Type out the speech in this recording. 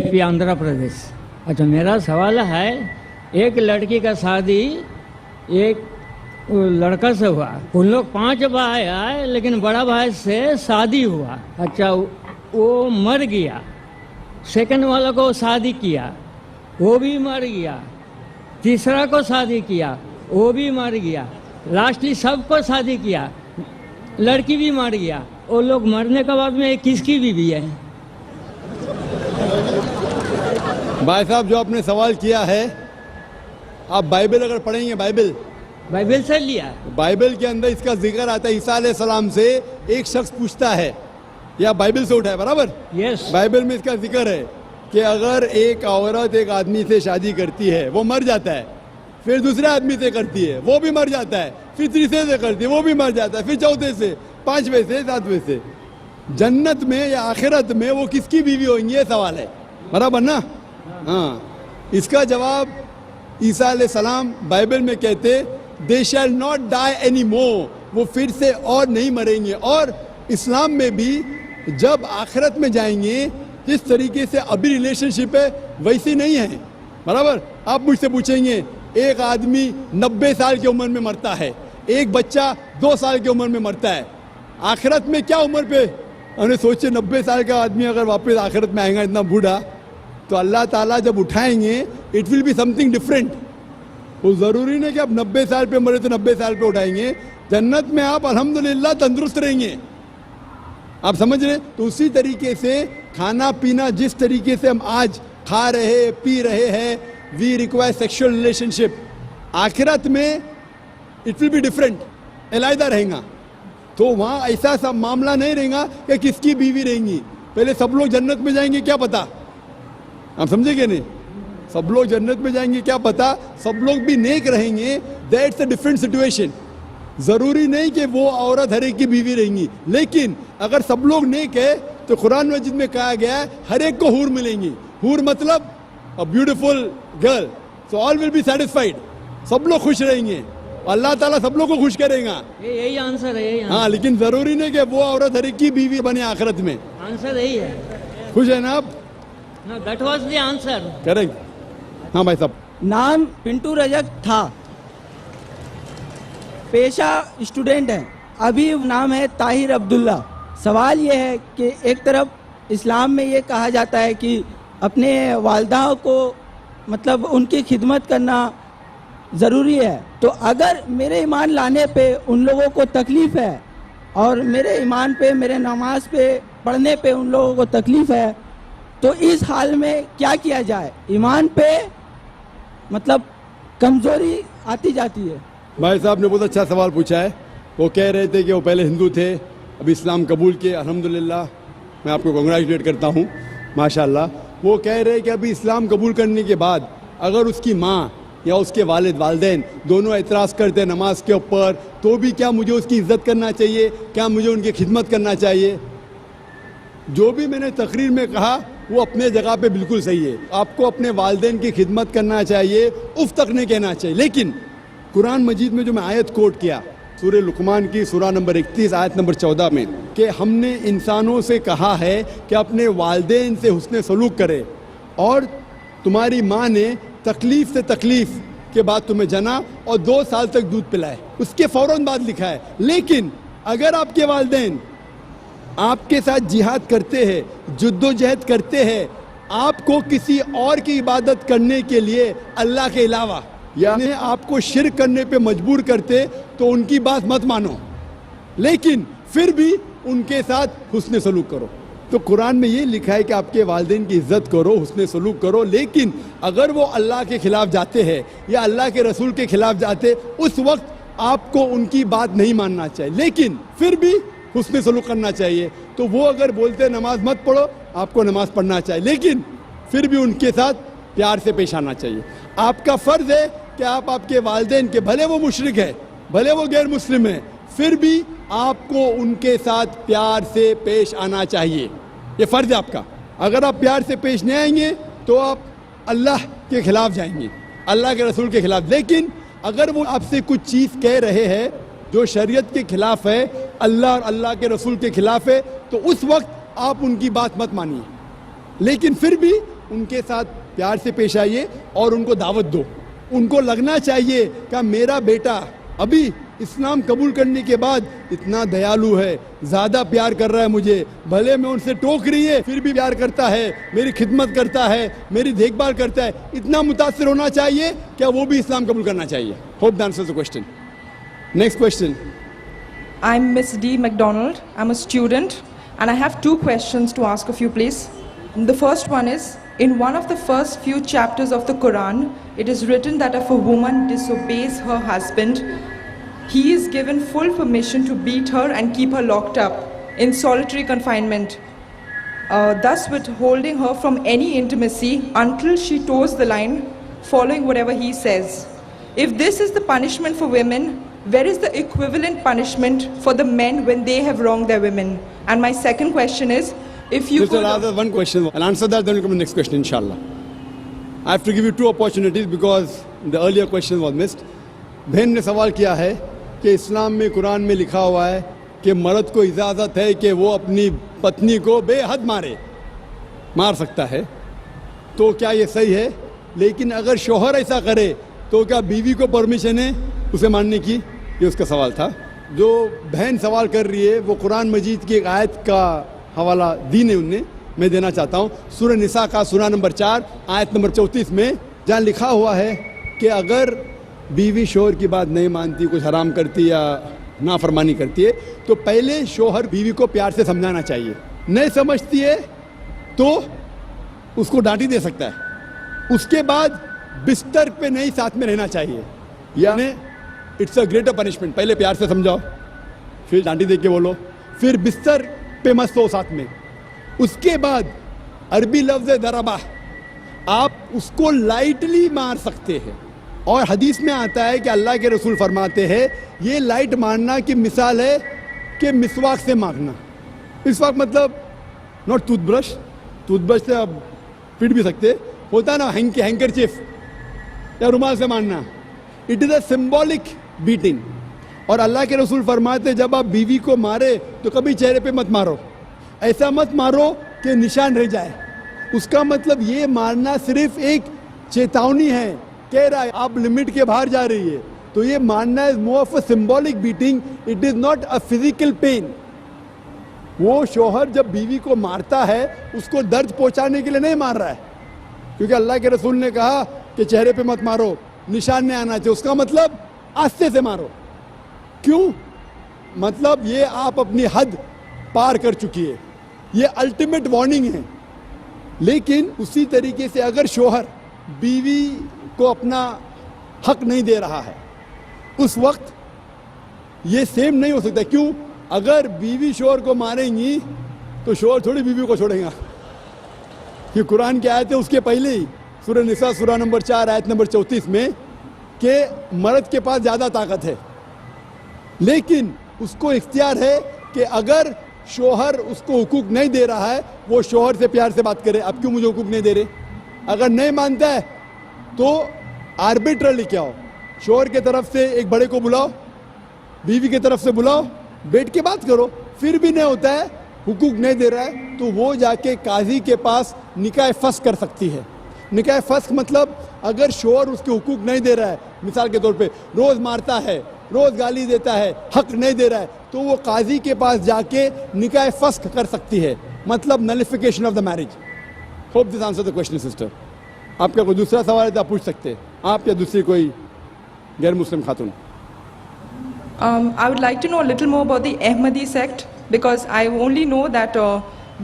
P Andhra Pradesh. अच्छा, मेरा सवाल है, एक लड़की का शादी एक लड़का से हुआ, उन लोग 5 भाई आए, लेकिन बड़ा भाई से शादी हुआ। अच्छा, वो मर गया, सेकंड वाला को शादी किया, वो भी मर गया, तीसरा को शादी किया, वो भी मर गया, लास्टली सबको शादी किया, लड़की भी मर गया। वो लोग मरने के बाद में किसकी बीवी है? भाई साहब, जो आपने सवाल किया है, आप बाइबल अगर पढ़ेंगे, बाइबल से लिया। बाइबल के अंदर इसका जिक्र आता है। ईसा अलैहिस्सलाम से एक शख्स पूछता है, या बाइबल से उठाया, बराबर? यस। बाइबल में इसका जिक्र है कि अगर एक औरत एक आदमी से शादी करती है, वो मर जाता है, फिर दूसरे आदमी से करती है, वो भी मर जाता है, फिर तीसरे से करती है, वो भी मर जाता है, फिर चौथे से, 5वें से, 7वें से, जन्नत में या आखिरत में वो किसकी बीवी होंगी, ये सवाल है, बराबर ना? हाँ, इसका जवाब ईसा अलैहिस्सलाम बाइबल में कहते, they shall not die any more, वो फिर से और नहीं मरेंगे। और इस्लाम में भी जब आखिरत में जाएंगे, जिस तरीके से अभी रिलेशनशिप है वैसी नहीं है, बराबर? आप मुझसे पूछेंगे, एक आदमी 90 साल की उम्र में मरता है, एक बच्चा 2 साल की उम्र में मरता है, आखिरत में क्या उम्र पे? हमने सोचे 90 साल का आदमी अगर वापस आखिरत में आएगा इतना बूढ़ा, तो अल्लाह ताला जब उठाएंगे it will be something different. वो ज़रूरी नहीं कि आप 90 साल पे मरे तो 90 साल पे उठाएंगे, जन्नत में आप अल्हम्दुलिल्लाह तंदुरुस्त रहेंगे। आप समझ रहे? तो उसी तरीके से खाना पीना, जिस तरीके से हम आज खा रहे पी रहे हैं, वी रिक्वायर सेक्सुअल रिलेशनशिप, आखिरत में इट विल बी डिफरेंट, अलहदा रहेगा। तो वहाँ ऐसा सब मामला नहीं रहेगा कि किसकी बीवी रहेंगी। पहले सब लोग जन्नत में जाएंगे, क्या पता? आप समझेंगे नहीं? सब लोग जन्नत में जाएंगे, क्या पता? सब लोग भी नेक रहेंगे, दैट्स अ डिफरेंट सिचुएशन। ज़रूरी नहीं कि वो औरत हर एक की बीवी रहेंगी, लेकिन अगर सब लोग नेक है तो कुरान मजीद में कहा गया है हर एक को हूर मिलेंगी। हूर मतलब a beautiful girl, so all will be satisfied, सब लोग खुश रहेंगे, अल्लाह ताला सब लोग को खुश करेगा। यही आंसर है, यही आंसर। हाँ, लेकिन ज़रूरी नहीं कि वो औरत हर एक की बीवी बने आखिरत में। आंसर यही है। खुश है ना आप? No, that was the answer. Correct. हाँ भाई साहब। नाम पिंटू रजक था, पेशा स्टूडेंट है, अभी नाम है ताहिर अब्दुल्ला। सवाल ये है कि एक तरफ इस्लाम में ये कहा जाता है कि अपने वालिदाओं को मतलब उनकी खिदमत करना ज़रूरी है, तो अगर मेरे ईमान लाने पे उन लोगों को तकलीफ़ है और मेरे ईमान पे, मेरे नमाज पे पढ़ने पे उन लोगों को तकलीफ़ है, तो इस हाल में क्या किया जाए? ईमान पे मतलब कमज़ोरी आती जाती है। भाई साहब ने बहुत अच्छा सवाल पूछा है। वो कह रहे थे कि वो पहले हिंदू थे, अभी इस्लाम कबूल किए, अल्हम्दुलिल्लाह, मैं आपको कंग्रेचुलेट करता हूँ, माशाल्लाह। वो कह रहे हैं कि अभी इस्लाम कबूल करने के बाद अगर उसकी माँ या उसके वालिदैन दोनों एतराज़ करते हैं नमाज के ऊपर, तो भी क्या मुझे उसकी इज़्ज़त करना चाहिए? क्या मुझे उनकी खिदमत करना चाहिए? जो भी मैंने तकरीर में कहा वो अपने जगह पे बिल्कुल सही है। आपको अपने वालिदैन की खिदमत करना चाहिए, उफ तक नहीं कहना चाहिए। लेकिन कुरान मजीद में जो मैं आयत कोट किया, सूरह लुकमान की सूरा नंबर 31 आयत नंबर 14 में, कि हमने इंसानों से कहा है कि अपने वालिदैन से हुस्न सलूक करे, और तुम्हारी माँ ने तकलीफ़ से तकलीफ़ के बाद तुम्हें जना और 2 साल तक दूध पिलाए, उसके फ़ौरन बाद लिखा है। लेकिन अगर आपके वालिदैन आपके साथ जिहाद करते हैं, जुद्दोजहद करते हैं, आपको किसी और की इबादत करने के लिए अल्लाह के अलावा, यानी आपको शिर्क करने पे मजबूर करते, तो उनकी बात मत मानो, लेकिन फिर भी उनके साथ हुस्न सलूक करो। तो कुरान में ये लिखा है कि आपके वालिदैन की इज़्ज़त करो, हुस्न सलूक करो, लेकिन अगर वो अल्लाह के खिलाफ जाते हैं या अल्लाह के रसूल के खिलाफ जाते, उस वक्त आपको उनकी बात नहीं मानना चाहिए, लेकिन फिर भी हुस्न सलूक करना चाहिए। तो वो अगर बोलते नमाज मत पढ़ो, आपको नमाज पढ़ना चाहिए, लेकिन फिर भी उनके साथ प्यार से पेश आना चाहिए। आपका फ़र्ज़ है कि आप आपके वालिदैन के, भले वो मुशरिक है, भले वो गैर मुस्लिम है, फिर भी आपको उनके साथ प्यार से पेश आना चाहिए, ये फ़र्ज़ है आपका। अगर आप प्यार से पेश नहीं आएंगे तो आप अल्लाह के खिलाफ जाएंगे, अल्लाह के रसूल के खिलाफ। लेकिन अगर वो आपसे कुछ चीज़ कह रहे हैं जो शरीयत के खिलाफ है, अल्लाह और अल्लाह के रसूल के खिलाफ है, तो उस वक्त आप उनकी बात मत मानिए, लेकिन फिर भी ان کے ساتھ پیار سے پیش آئیے اور ان کو دعوت دو. ان کو لگنا چاہیے کہ میرا بیٹا ابھی اسلام قبول کرنے کے بعد اتنا دیالو ہے, زیادہ پیار کر رہا ہے مجھے, بھلے میں ان سے ٹوک رہی ہے پھر بھی پیار کرتا ہے, میری خدمت کرتا ہے, میری دیکھ بھال کرتا ہے. اتنا متاثر ہونا چاہیے کہ وہ بھی اسلام قبول کرنا چاہیے. Hope that answers the question. Next question. I'm Miss D. McDonald. I'm a student and I have 2 questions to ask of you, please. The first one is, in one of the first few chapters of the Quran, it is written that if a woman disobeys her husband, he is given full permission to beat her and keep her locked up in solitary confinement, thus withholding her from any intimacy until she toes the line, following whatever he says. If this is the punishment for women, where is the equivalent punishment for the men when they have wronged their women? And my second question is, if you Just rather one question. I'll answer that, then we'll come to the next question, inshallah. I have to give you 2 opportunities because the earlier question was missed. بہن نے سوال کیا ہے کہ اسلام میں قرآن میں لکھا ہوا ہے کہ مرد کو اجازت ہے کہ وہ اپنی پتنی کو بے حد مار سکتا ہے, تو کیا یہ صحیح ہے؟ لیکن اگر شوہر ایسا کرے تو کیا بیوی کو پرمیشن ہے اسے ماننے کی؟ یہ اس کا سوال تھا. جو بہن سوال کر رہی ہے وہ قرآن مجید کی ایک آیت کا حوالہ دی نے ان نے, میں دینا چاہتا ہوں. سورہ نساء کا سورہ نمبر 4 آیت نمبر 34 میں جہاں لکھا ہوا ہے کہ اگر بیوی شوہر کی بات نہیں مانتی, کچھ حرام کرتی یا نافرمانی کرتی ہے, تو پہلے شوہر بیوی کو پیار سے سمجھانا چاہیے. نہیں سمجھتی ہے تو اس کو ڈانٹی دے سکتا ہے. اس کے بعد بستر پہ نہیں ساتھ میں رہنا چاہیے, یعنی اٹس اے گریٹر پنشمنٹ. پہلے پیار سے سمجھاؤ, پھر ڈانٹی دے کے بولو, پھر بستر پہ مت سو ساتھ میں. اس کے بعد عربی لفظ ضربہ, آپ اس کو لائٹلی مار سکتے ہیں, اور حدیث میں آتا ہے کہ اللہ کے رسول فرماتے ہیں یہ لائٹ مارنا کی مثال ہے کہ مسواک سے مارنا. مسواک مطلب not tooth brush, tooth brush سے آپ پیٹ بھی سکتے, ہوتا ہے نا ہینکرچیف یا رومال سے مارنا. It is a symbolic batting. اور اللہ کے رسول فرماتے جب آپ بیوی کو مارے تو کبھی چہرے پہ مت مارو, ایسا مت مارو کہ نشان رہ جائے. اس کا مطلب یہ مارنا صرف ایک چیتاونی ہے, کہہ رہا ہے آپ لمٹ کے باہر جا رہی ہے. تو یہ مارنا is more of a symbolic beating, it is not a physical pain. وہ شوہر جب بیوی کو مارتا ہے اس کو درد پہنچانے کے لیے نہیں مار رہا ہے, کیونکہ اللہ کے رسول نے کہا کہ چہرے پہ مت مارو, نشان نہیں آنا چاہیے. اس کا مطلب آستے سے مارو. کیوں؟ مطلب یہ آپ اپنی حد پار کر چکی ہے, یہ الٹیمیٹ وارننگ ہے. لیکن اسی طریقے سے اگر شوہر بیوی کو اپنا حق نہیں دے رہا ہے اس وقت یہ سیم نہیں ہو سکتا. کیوں؟ اگر بیوی شوہر کو ماریں گی تو شوہر تھوڑی بیوی کو چھوڑیں گا. یہ قرآن کی آیت ہے اس کے پہلے ہی سورہ نساء سورہ نمبر 4 آیت نمبر 34 میں کہ مرد کے پاس زیادہ طاقت ہے, لیکن اس کو اختیار ہے کہ اگر شوہر اس کو حقوق نہیں دے رہا ہے وہ شوہر سے پیار سے بات کرے. اب کیوں مجھے حقوق نہیں دے رہے؟ اگر نہیں مانتا ہے تو آربیٹر لے کے آؤ, شوہر کے طرف سے ایک بڑے کو بلاؤ, بیوی کی طرف سے بلاؤ, بیٹھ کے بات کرو. پھر بھی نہیں ہوتا ہے, حقوق نہیں دے رہا ہے, تو وہ جا کے قاضی کے پاس نکاح فسخ کر سکتی ہے. نکاح فسخ مطلب اگر شوہر اس کے حقوق نہیں دے رہا ہے, مثال کے طور پہ روز مارتا ہے, روز گالی دیتا ہے, حق نہیں دے رہا ہے, تو وہ قاضی کے پاس جا کے نکاح فسخ کر سکتی ہے, مطلب nullification of the marriage. Hope this answer the question sister. آپ کا کوئی دوسرا سوال ہے تو آپ پوچھ سکتے ہیں, آپ یا دوسری کوئی غیر مسلم خاتون. I would like to know a little more about the Ahmadi sect, because I only know that